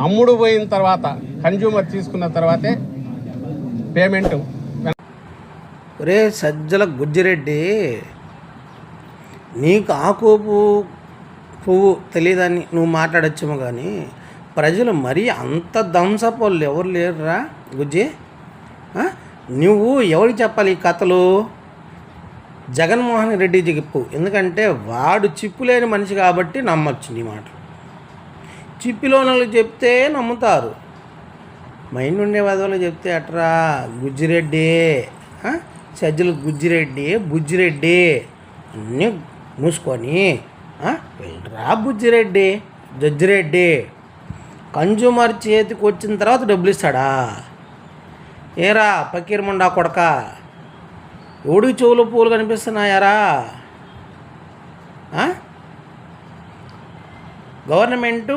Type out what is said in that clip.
అమ్ముడు పోయిన తర్వాత కన్జ్యూమర్ తీసుకున్న తర్వాతే పేమెంట్. ఒరే సజ్జల గుజ్జిరెడ్డి, నీకు ఆకోపు పువ్వు తెలియదని నువ్వు మాట్లాడచ్చేమో కానీ ప్రజలు మరీ అంత దంసపోళ్ళు ఎవరు లేరురా గుజ్జి. నువ్వు ఎవరికి చెప్పాలి ఈ కథలు? జగన్మోహన్ రెడ్డి చెప్పు, ఎందుకంటే వాడు చిప్పు లేని మనిషి కాబట్టి నమ్మచ్చు నీ మాట. చిప్పిలోనలు చెప్తే నమ్ముతారు, మైండ్ ఉండే వదవలు చెప్తే అట్రా. గుజ్జిరెడ్డి, సజ్జలు గుజ్జిరెడ్డి, బుజ్జిరెడ్డి అన్నీ మూసుకొని వెళ్ళరా బుజ్జిరెడ్డి, జడ్జిరెడ్డి. కన్జ్యూమర్ చేతికి వచ్చిన తర్వాత డబ్బులు ఇస్తాడా? ఏరా పకీర్ ముండా కొడక, ఎవడికి చెవులు పూలు కనిపిస్తున్నాయారా? గవర్నమెంటు